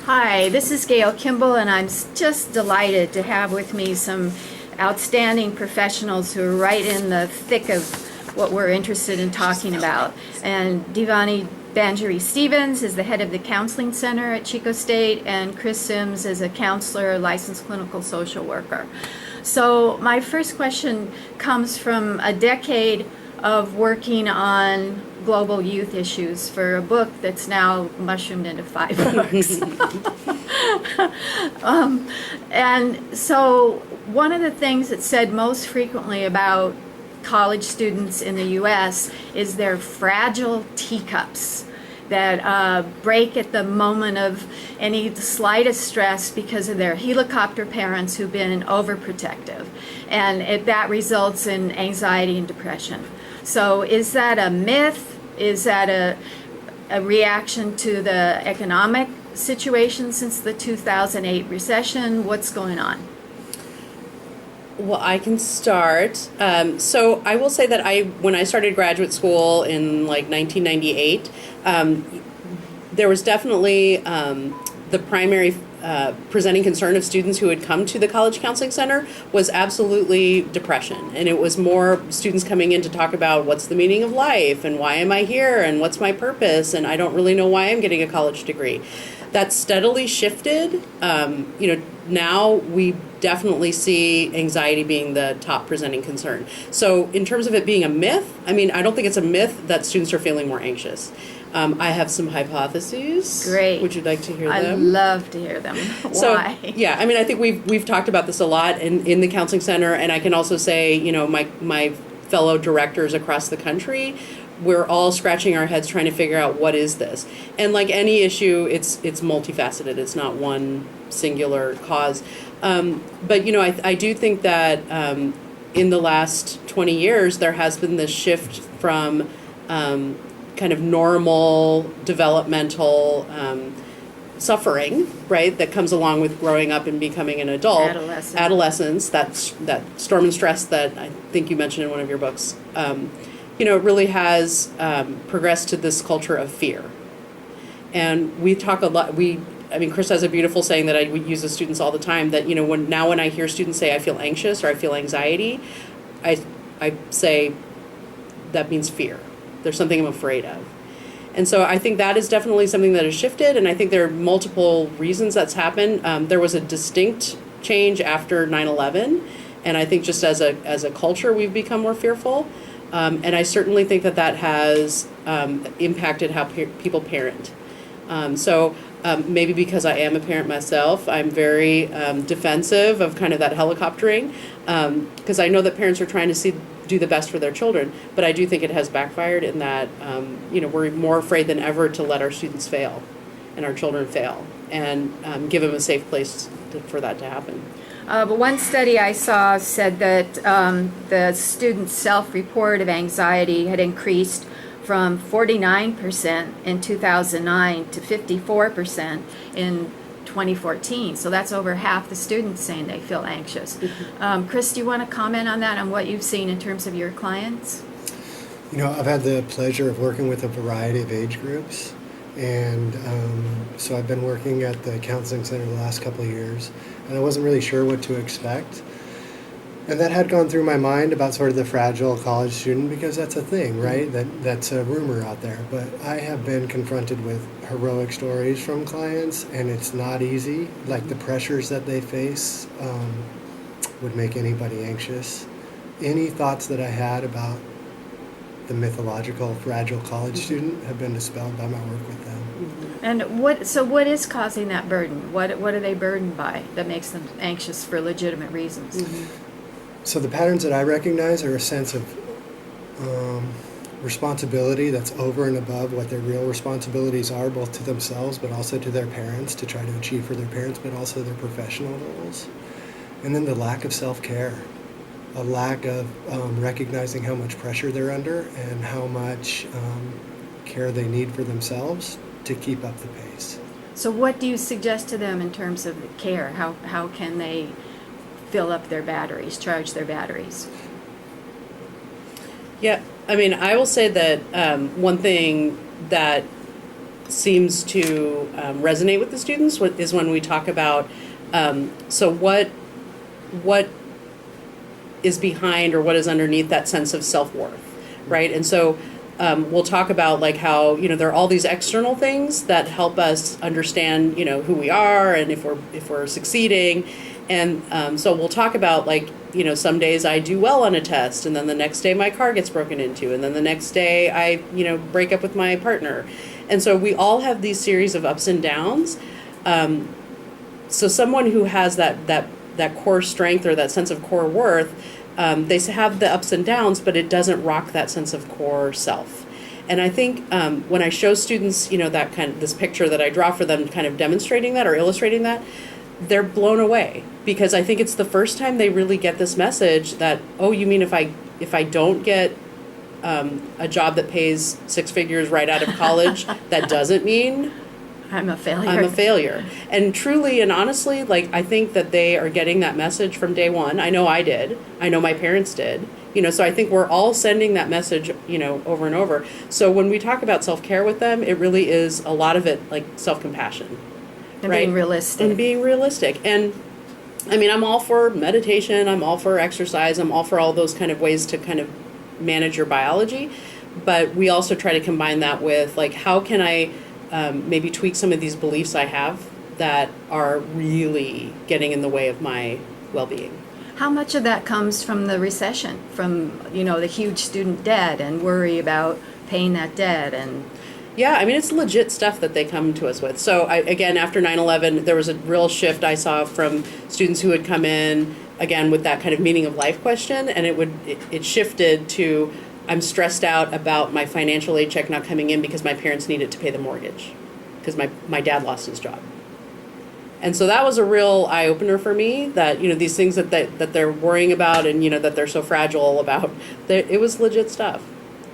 Hi, this is Gail Kimball, and I'm just delighted to have with me some outstanding professionals who are right in the thick of what we're interested in talking about. And Divani Banjari Stevens is the head of the Counseling Center at Chico State, and Chris Sims is a counselor, licensed clinical social worker. So my first question comes from a decade of working on global youth issues for a book that's now mushroomed into 5 books. And so one of the things that's said most frequently about college students in the U.S. is their fragile teacups that break at the moment of any slightest stress because of their helicopter parents who've been overprotective. And that results in anxiety and depression. So is that a myth? Is that a reaction to the economic situation since the 2008 recession? What's going on? Well, I can start. So I will say that when I started graduate school in like 1998, there was definitely the primary presenting concern of students who had come to the College Counseling Center was absolutely depression. And it was more students coming in to talk about what's the meaning of life and why am I here and what's my purpose and I don't really know why I'm getting a college degree. That steadily shifted. Now we definitely see anxiety being the top presenting concern. So in terms of it being a myth, I don't think it's a myth that students are feeling more anxious. I have some hypotheses. Great. Would you like to hear them? I'd love to hear them. Why? So, yeah, I think we've talked about this a lot in the counseling center, and I can also say, my fellow directors across the country, we're all scratching our heads trying to figure out what is this. And like any issue, it's multifaceted. It's not one singular cause. But I do think that in the last 20 years, there has been this shift from kind of normal developmental suffering, right, that comes along with growing up and becoming an adult. Adolescence, that storm and stress that I think you mentioned in one of your books, it really has progressed to this culture of fear. And we talk a lot, Chris has a beautiful saying that we use with students all the time that, when I hear students say, I feel anxious or I feel anxiety, I say that means fear. There's something I'm afraid of. And so I think that is definitely something that has shifted, and I think there are multiple reasons that's happened. There was a distinct change after 9/11, and I think just as a culture we've become more fearful. And I certainly think that has impacted how people parent. Maybe because I am a parent myself, I'm very defensive of kind of that helicoptering, because I know that parents are trying to do the best for their children, but I do think it has backfired in that, we're more afraid than ever to let our students fail and our children fail and give them a safe place for that to happen. But one study I saw said that the students' self-report of anxiety had increased from 49% in 2009 to 54% in 2014. So that's over half the students saying they feel anxious. Chris, do you want to comment on that, on what you've seen in terms of your clients? I've had the pleasure of working with a variety of age groups. And so I've been working at the counseling center the last couple of years, and I wasn't really sure what to expect. And that had gone through my mind about sort of the fragile college student, because that's a thing, right? That's a rumor out there. But I have been confronted with heroic stories from clients, and it's not easy. Like the pressures that they face would make anybody anxious. Any thoughts that I had about the mythological fragile college student have been dispelled by my work with them. And what is causing that burden? What are they burdened by that makes them anxious for legitimate reasons? So the patterns that I recognize are a sense of responsibility that's over and above what their real responsibilities are, both to themselves but also to their parents, to try to achieve for their parents, but also their professional goals. And then the lack of self-care, a lack of recognizing how much pressure they're under and how much care they need for themselves to keep up the pace. So what do you suggest to them in terms of care? How can they fill up their batteries, charge their batteries? Yeah, I will say that one thing that seems to resonate with the students is when we talk about, so what is behind or what is underneath that sense of self-worth, right? And so we'll talk about like how, there are all these external things that help us understand, who we are and if we're succeeding. And so we'll talk about like, some days I do well on a test, and then the next day my car gets broken into, and then the next day I, break up with my partner. And so we all have these series of ups and downs. So someone who has that core strength or that sense of core worth, they have the ups and downs, but it doesn't rock that sense of core self. And I think when I show students, that this picture that I draw for them, kind of demonstrating that or illustrating that, they're blown away, because I think it's the first time they really get this message that, oh, you mean if I don't get a job that pays six figures right out of college, that doesn't mean I'm a failure. I'm a failure. And truly and honestly, like, I think that they are getting that message from day one. I know I did. I know my parents did. So I think we're all sending that message, over and over. So when we talk about self-care with them, it really is a lot of it like self-compassion. And right? being realistic. And being realistic. And I mean, I'm all for meditation. I'm all for exercise. I'm all for all those kind of ways to kind of manage your biology. But we also try to combine that with like, how can I maybe tweak some of these beliefs I have that are really getting in the way of my well-being. How much of that comes from the recession, from, the huge student debt and worry about paying that debt? And yeah, I mean, it's legit stuff that they come to us with. So again, after 9/11, there was a real shift I saw from students who had come in, again, with that kind of meaning of life question, and it shifted to, I'm stressed out about my financial aid check not coming in because my parents needed to pay the mortgage because my dad lost his job. And so that was a real eye-opener for me, that, these things that they're worrying about and, that they're so fragile about, it was legit stuff.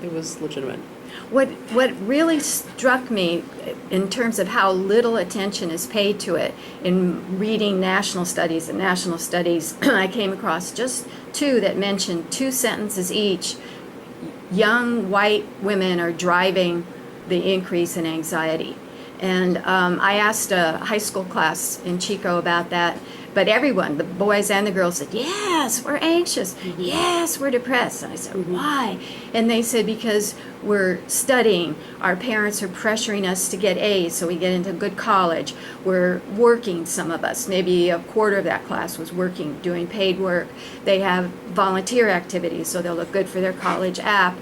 It was legitimate. What really struck me in terms of how little attention is paid to it in reading national studies, I came across just two that mentioned 2 sentences each. Young white women are driving the increase in anxiety. And I asked a high school class in Chico about that, but everyone, the boys and the girls, said, yes, we're anxious. Mm-hmm. Yes, we're depressed. And I said, why? And they said, because we're studying. Our parents are pressuring us to get A's so we get into a good college. We're working, some of us. Maybe a quarter of that class was working, doing paid work. They have volunteer activities, so they'll look good for their college app.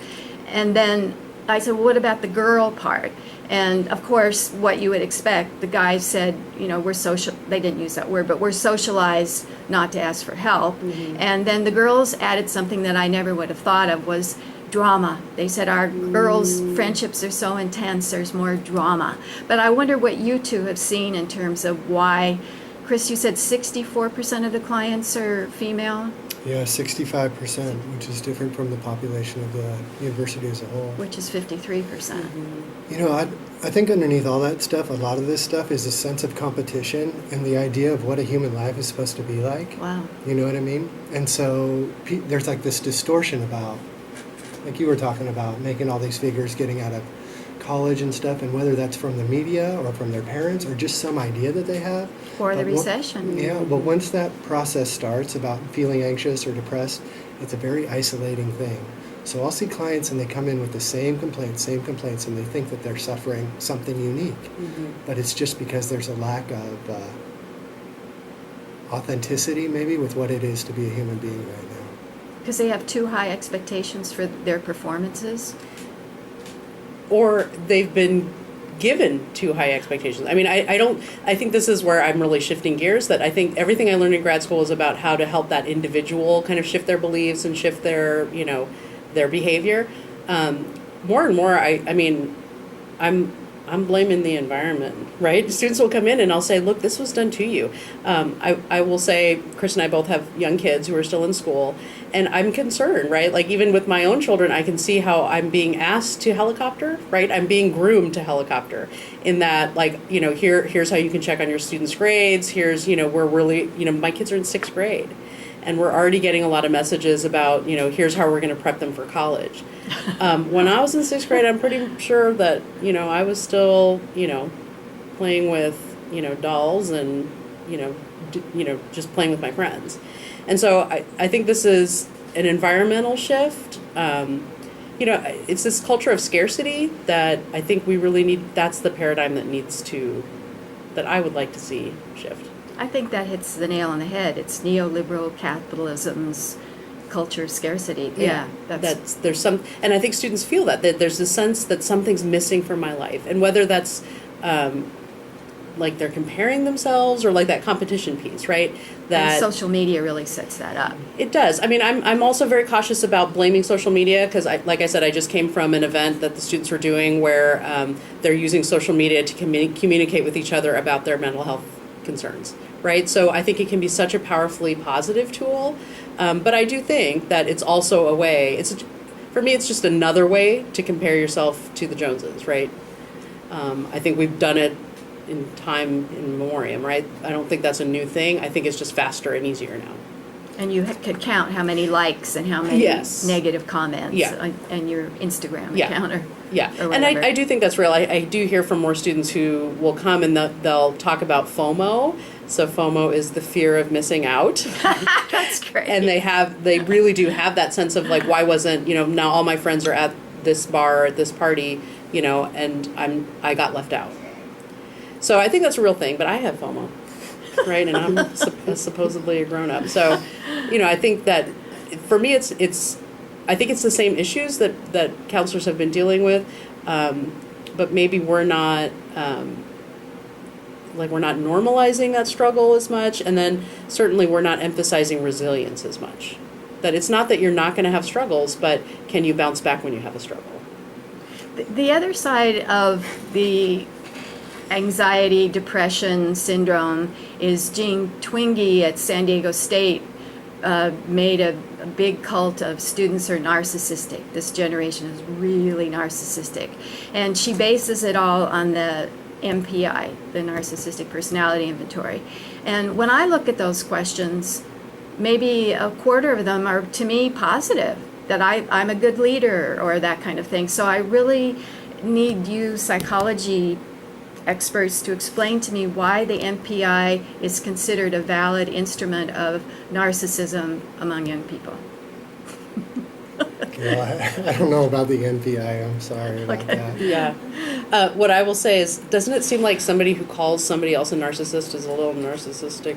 And then I said, well, what about the girl part? And of course, what you would expect, the guys said, we're social, they didn't use that word, but we're socialized not to ask for help. Mm-hmm. And then the girls added something that I never would have thought of, was drama. They said our girls' friendships are so intense, there's more drama. But I wonder what you two have seen in terms of why. Chris, you said 64% of the clients are female? Yeah, 65%, which is different from the population of the university as a whole. Which is 53%. Mm-hmm. I think underneath all that stuff, a lot of this stuff is a sense of competition and the idea of what a human life is supposed to be like. Wow. You know what I mean? And so there's like this distortion about, like you were talking about, making all these figures, getting out of college and stuff, and whether that's from the media or from their parents or just some idea that they have. Or the recession. Yeah, but once that process starts about feeling anxious or depressed, it's a very isolating thing. So I'll see clients and they come in with the same complaints, and they think that they're suffering something unique. Mm-hmm. But it's just because there's a lack of authenticity maybe with what it is to be a human being right now. Because they have too high expectations for their performances? Or they've been given too high expectations. I mean, I think this is where I'm really shifting gears, that I think everything I learned in grad school is about how to help that individual kind of shift their beliefs and shift their, their behavior. More and more, I mean, I'm blaming the environment, right? Students will come in and I'll say, look, this was done to you. I will say, Chris and I both have young kids who are still in school, and I'm concerned, right? Like even with my own children, I can see how I'm being asked to helicopter, right? I'm being groomed to helicopter in that, like, here's how you can check on your students' grades. Here's, we're really, my kids are in 6th grade. and we're already getting a lot of messages about, here's how we're going to prep them for college. When I was in 6th grade, I'm pretty sure that, I was still, playing with, dolls and, just playing with my friends. And so I think this is an environmental shift. It's this culture of scarcity that I think we really need. That's the paradigm that I would like to see shift. I think that hits the nail on the head. It's neoliberal capitalism's culture of scarcity. Yeah, there's some, and I think students feel that there's a sense that something's missing from my life, and whether that's like they're comparing themselves or like that competition piece, right? That and social media really sets that up. It does. I mean, I'm also very cautious about blaming social media because, like I said, I just came from an event that the students were doing where they're using social media to communicate with each other about their mental health concerns, right? So I think it can be such a powerfully positive tool, but I do think that it's also a way. For me, it's just another way to compare yourself to the Joneses, right? I think we've done it in time in memoriam, right? I don't think that's a new thing. I think it's just faster and easier now. And you could count how many likes and how many negative comments on your Instagram account or And I do think that's real. I do hear from more students who will come and they'll talk about FOMO. So FOMO is the fear of missing out. That's great. And they really do have that sense of like, why wasn't, now all my friends are at this bar or at this party, and I got left out. So I think that's a real thing, but I have FOMO, right? And I'm supposedly a grown-up. So, I think that for me, I think it's the same issues that counselors have been dealing with, but maybe we're not normalizing that struggle as much, and then certainly we're not emphasizing resilience as much. That it's not that you're not going to have struggles, but can you bounce back when you have a struggle? The other side of the anxiety, depression syndrome is Jean Twenge at San Diego State made a big cult of students are narcissistic. This generation is really narcissistic. And she bases it all on the MPI, the Narcissistic Personality Inventory. And when I look at those questions, maybe a quarter of them are, to me, positive, that I'm a good leader or that kind of thing. So I really need you psychology experts to explain to me why the MPI is considered a valid instrument of narcissism among young people. Well, I don't know about the NPI. I'm sorry about that. Yeah. What I will say is, doesn't it seem like somebody who calls somebody else a narcissist is a little narcissistic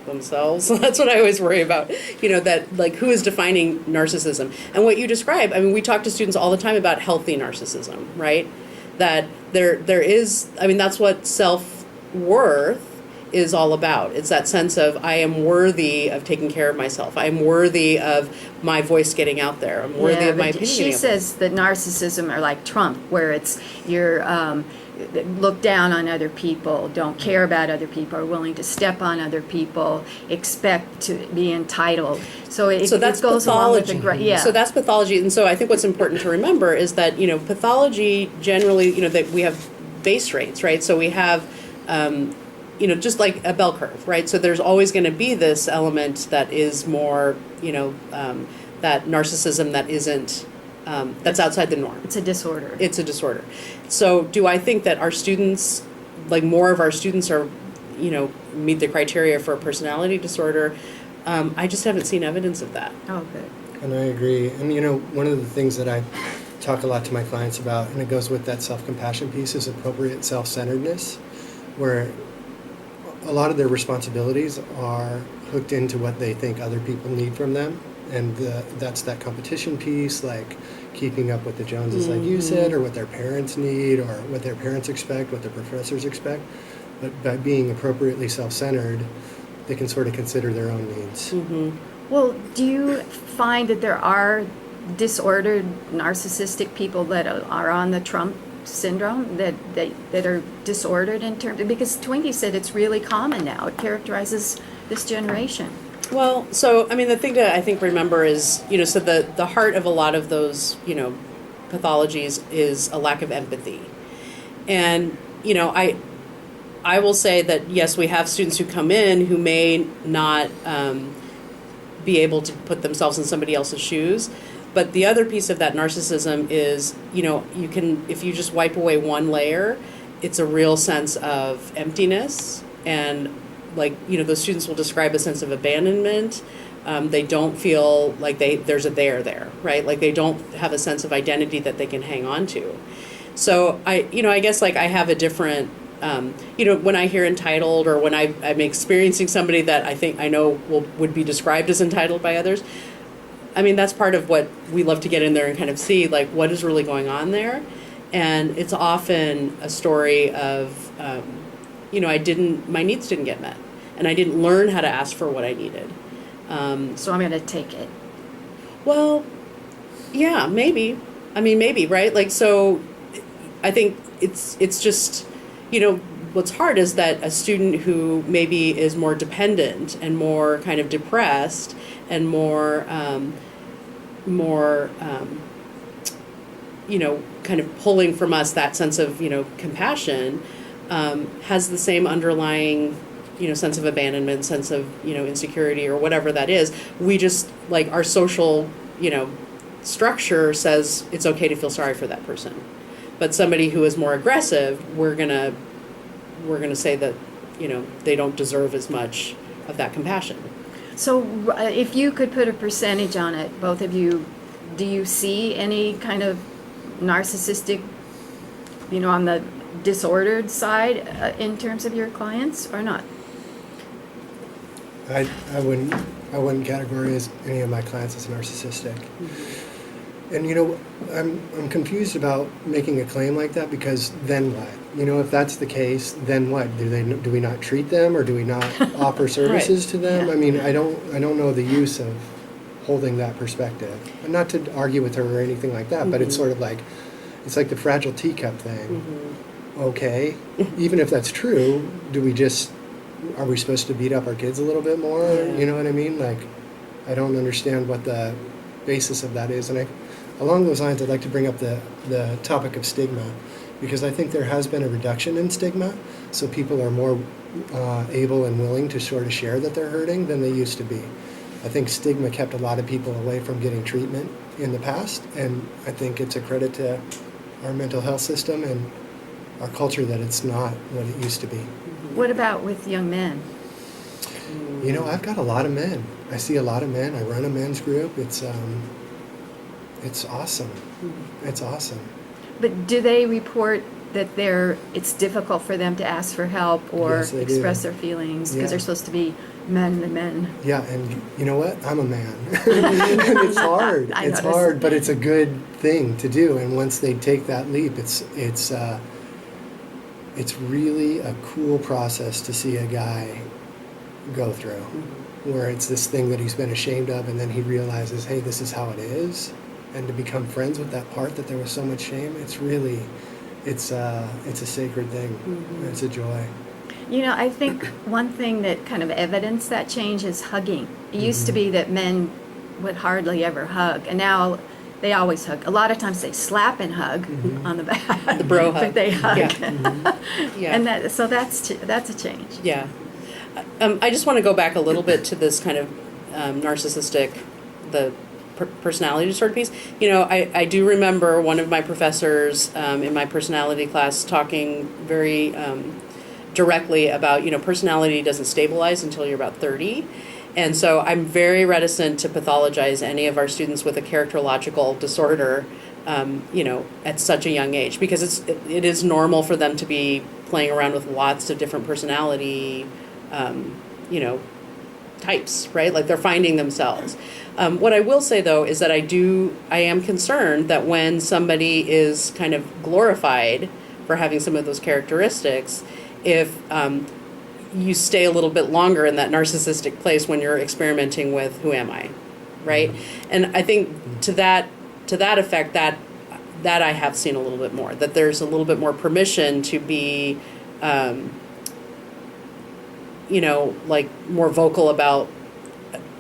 themselves? That's what I always worry about. That like who is defining narcissism? And what you describe, we talk to students all the time about healthy narcissism, right? That there is, that's what self-worth is all about. It's that sense of I am worthy of taking care of myself. I am worthy of my voice getting out there. I'm worthy of my opinion. She says that narcissism are like Trump, where it's you're look down on other people, don't care about other people, are willing to step on other people, expect to be entitled. So that goes pathology. Along with the So that's pathology. And so I think what's important to remember is that, pathology generally, that we have base rates, right? So we have, just like a bell curve, right? So there's always going to be this element that is more, that narcissism that isn't, that's outside the norm. It's a disorder. It's a disorder. So do I think that our students, like more of our students are, meet the criteria for a personality disorder? I just haven't seen evidence of that. Oh, good. And I agree. And one of the things that I talk a lot to my clients about, and it goes with that self-compassion piece, is appropriate self-centeredness, where a lot of their responsibilities are hooked into what they think other people need from them. And that's that competition piece, like keeping up with the Joneses, like you said, or what their parents need, or what their parents expect, what their professors expect. But by being appropriately self-centered, they can sort of consider their own needs. Mm-hmm. Well, do you find that there are disordered narcissistic people that are on the Trump syndrome, that are disordered in terms of, because Twenge said it's really common now. It characterizes this generation. Well, so, the thing to, I think, remember is, so the heart of a lot of those, pathologies is a lack of empathy. And, I will say that, yes, we have students who come in who may not be able to put themselves in somebody else's shoes. But the other piece of that narcissism is, you can, if you just wipe away one layer, it's a real sense of emptiness. And like, those students will describe a sense of abandonment. They don't feel like there's a there, right? Like they don't have a sense of identity that they can hang on to. So I guess like I have a different, when I hear entitled, or when I'm experiencing somebody that I know would be described as entitled by others, I mean, that's part of what we love to get in there and kind of see, like, what is really going on there. And it's often a story of, my needs didn't get met, and I didn't learn how to ask for what I needed. So I'm going to take it. Well, yeah, maybe. I mean, maybe, right? Like, so I think it's just, what's hard is that a student who maybe is more dependent and more kind of depressed and more kind of pulling from us that sense of, compassion, has the same underlying, sense of abandonment, sense of, insecurity, or whatever that is. We just, like, our social, structure says it's okay to feel sorry for that person. But somebody who is more aggressive, we're gonna say that, they don't deserve as much of that compassion. So if you could put a percentage on it, both of you, do you see any kind of narcissistic, on the disordered side in terms of your clients, or not? I wouldn't categorize any of my clients as narcissistic. Mm-hmm. And I'm confused about making a claim like that, because then what? If that's the case, then what? Do we not treat them, or do we not offer services Right. to them? Yeah. I mean, I don't know the use of holding that perspective. And not to argue with her or anything like that, but it's sort of like, it's like the fragile teacup thing. Mm-hmm. Okay, even if that's true, are we supposed to beat up our kids a little bit more? Yeah. You know what I mean? Like, I don't understand what the basis of that is. And along those lines, I'd like to bring up the topic of stigma, because I think there has been a reduction in stigma, so people are more able and willing to sort of share that they're hurting than they used to be. I think stigma kept a lot of people away from getting treatment in the past, and I think it's a credit to our mental health system and our culture that it's not what it used to be. What about with young men? I've got a lot of men. I see a lot of men. I run a men's group. It's awesome. It's awesome. But do they report that it's difficult for them to ask for help or Yes, they express do. their feelings because Yeah. they're supposed to be men to men? Yeah, and you know what? I'm a man. And it's hard. I It's noticed. hard, but it's a good thing to do. And once they take that leap, it's really a cool process to see a guy go through, where it's this thing that he's been ashamed of, and then he realizes, hey, this is how it is, and to become friends with that part that there was so much shame. It's really, it's a sacred thing. Mm-hmm. It's a joy. I think one thing that kind of evidenced that change is hugging. It used to be that men would hardly ever hug, and now they always hug. A lot of times they slap and hug on the back. The bro hug. But they hug. Yeah. Mm-hmm. Yeah. And that's a change. Yeah. I just want to go back a little bit to this kind of narcissistic, the personality disorder piece. I do remember one of my professors in my personality class talking very directly about, personality doesn't stabilize until you're about 30. And so I'm very reticent to pathologize any of our students with a characterological disorder, at such a young age, because it is normal for them to be playing around with lots of different personality, types, right? Like they're finding themselves. What I will say though is that I am concerned that when somebody is kind of glorified for having some of those characteristics, if you stay a little bit longer in that narcissistic place when you're experimenting with who am I, right? And I think to that effect, that I have seen a little bit more, that there's a little bit more permission to be, like more vocal about,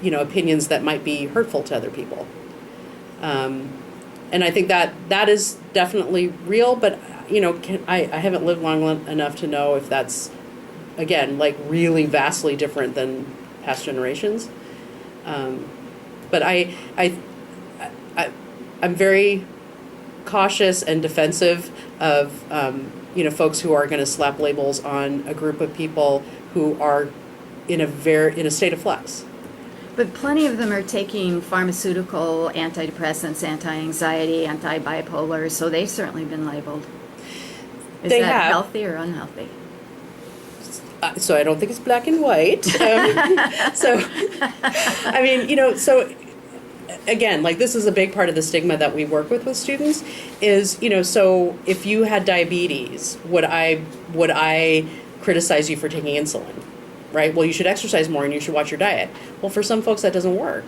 opinions that might be hurtful to other people. And I think that is definitely real, but, I haven't lived long enough to know if that's, again, like really vastly different than past generations. But I'm very cautious and defensive of folks who are going to slap labels on a group of people who are in a state of flux. But plenty of them are taking pharmaceutical, antidepressants, anti-anxiety, anti-bipolar, so they've certainly been labeled. Is They that have. healthy or unhealthy? So I don't think it's black and white. So, I mean, so again, like this is a big part of the stigma that we work with students is, so if you had diabetes, would I criticize you for taking insulin? Right? Well, you should exercise more and you should watch your diet. Well, for some folks that doesn't work.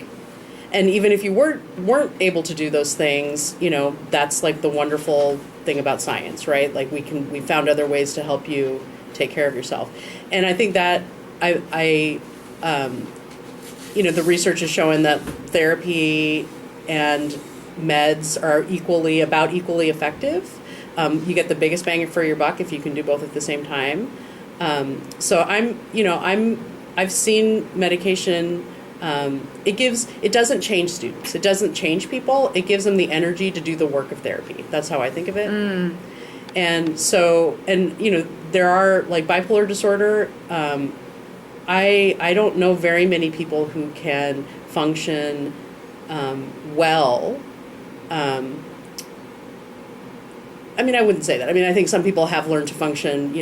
And even if you weren't able to do those things, that's like the wonderful thing about science, right? Like we found other ways to help you take care of yourself. And I think that the research is showing that therapy and meds are equally effective. You get the biggest bang for your buck if you can do both at the same time. So I've seen medication. It doesn't change students. It doesn't change people. It gives them the energy to do the work of therapy. That's how I think of it. And so, there are like bipolar disorder. I don't know very many people who can function well. I wouldn't say that. I think some people have learned to function,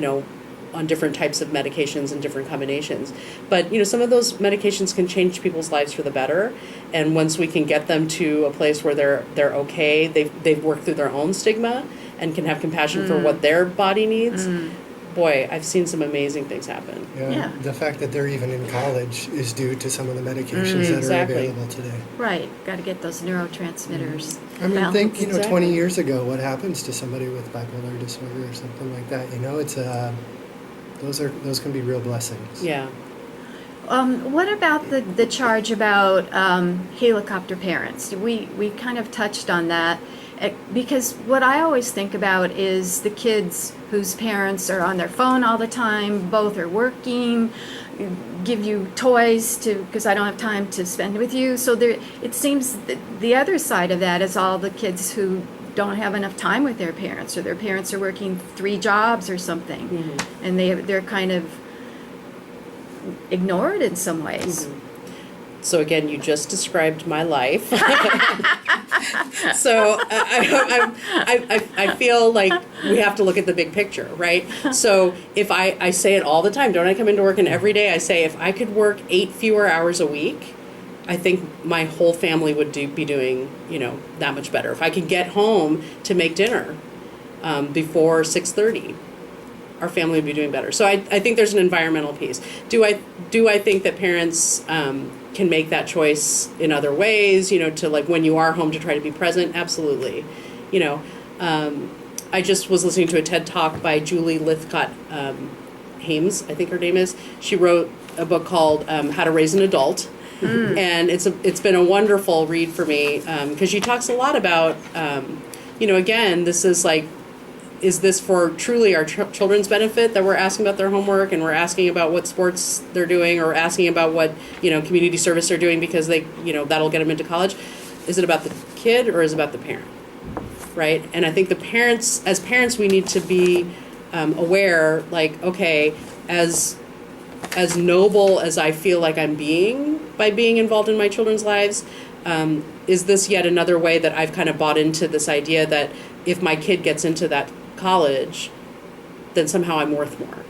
on different types of medications and different combinations. But, some of those medications can change people's lives for the better. And once we can get them to a place where they're okay, they've worked through their own stigma and can have compassion for what their body needs. Boy, I've seen some amazing things happen. Yeah. The fact that they're even in college is due to some of the medications that exactly. are available today. Right. Got to get those neurotransmitters. Think, Exactly. 20 years ago, what happens to somebody with bipolar disorder or something like that? It's those can be real blessings. Yeah. What about the charge about helicopter parents? We kind of touched on that. Because what I always think about is the kids whose parents are on their phone all the time, both are working, give you toys because I don't have time to spend with you. So it seems that the other side of that is all the kids who don't have enough time with their parents, or their parents are working 3 jobs or something, and they're kind of ignored in some ways. So again, you just described my life. So I feel like we have to look at the big picture, right? So if I say it all the time, don't I come into work and every day I say if I could work 8 fewer hours a week, I think my whole family would be doing that much better. If I could get home to make dinner before 6:30. Our family would be doing better. So I think there's an environmental piece. Do I think that parents can make that choice in other ways, to like when you are home to try to be present? Absolutely. I just was listening to a TED Talk by Julie Lythcott Hames, I think her name is. She wrote a book called How to Raise an Adult. And it's been a wonderful read for me because she talks a lot about, again, this is like, is this for truly our children's benefit that we're asking about their homework and we're asking about what sports they're doing or asking about what, community service they're doing because they, that'll get them into college? Is it about the kid or is it about the parent? Right? And I think as parents, we need to be aware, like, okay, as noble as I feel like I'm being by being involved in my children's lives, is this yet another way that I've kind of bought into this idea that if my kid gets into that college, then somehow I'm worth more,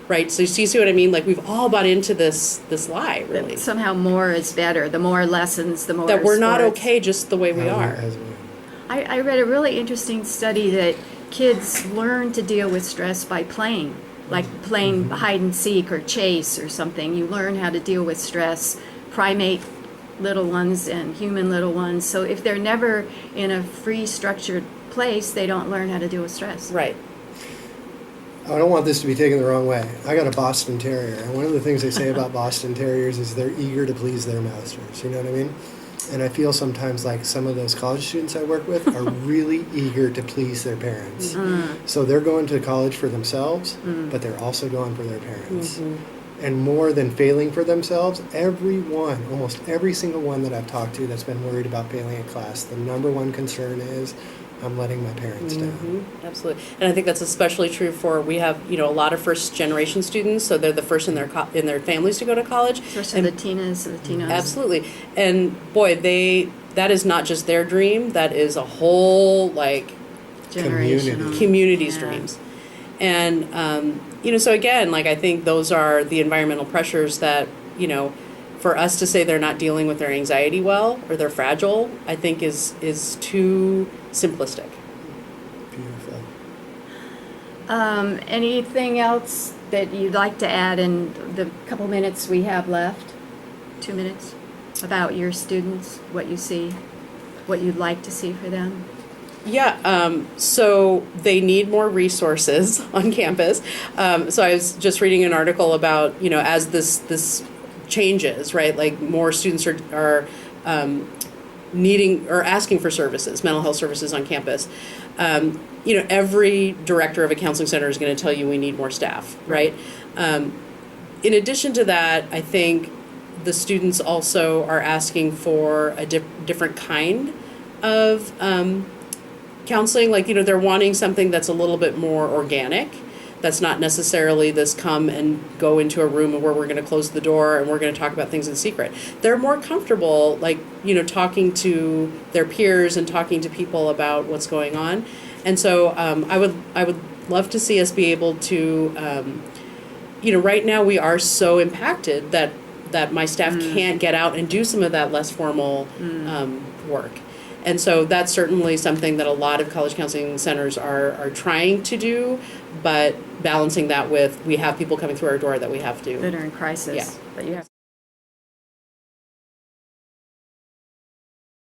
right? So you see what I mean? Like we've all bought into this lie, really. That somehow more is better. The more lessons, the more that we're not sports. okay just the way we are. I read a really interesting study that kids learn to deal with stress by playing, like playing hide and seek or chase or something. You learn how to deal with stress, primate little ones and human little ones. So if they're never in a free, structured place, they don't learn how to deal with stress. Right. I don't want this to be taken the wrong way. I got a Boston Terrier, and one of the things they say about Boston Terriers is they're eager to please their masters. You know what I mean? And I feel sometimes like some of those college students I work with are really eager to please their parents. So they're going to college for themselves, but they're also going for their parents. And more than failing for themselves, everyone, almost every single one that I've talked to that's been worried about failing a class, the number one concern is, I'm letting my parents down. Absolutely, and I think that's especially true for, we have, a lot of first generation students, so they're the first in their families to go to college. Especially Latinos. Absolutely, and boy, that is not just their dream. That is a whole Generational. community's Yeah. dreams, and so again, I think those are the environmental pressures that for us to say they're not dealing with their anxiety well or they're fragile, I think is too simplistic. Beautiful. Anything else that you'd like to add in the couple minutes we have left? 2 minutes? About your students, what you see, what you'd like to see for them? Yeah, so they need more resources on campus. So I was just reading an article about, as this changes, right? Like more students are needing or asking for services, mental health services on campus. Every director of a counseling center is going to tell you we need more staff, right? In addition to that, I think the students also are asking for a different kind of counseling. They're wanting something that's a little bit more organic. That's not necessarily this come and go into a room where we're going to close the door and we're going to talk about things in secret. They're more comfortable, talking to their peers and talking to people about what's going on. And so I would love to see us be able to, right now we are so impacted that my staff can't get out and do some of that less formal work. And so that's certainly something that a lot of college counseling centers are trying to do, but balancing that with, we have people coming through our door that we have to. That are in crisis. Yeah. But you have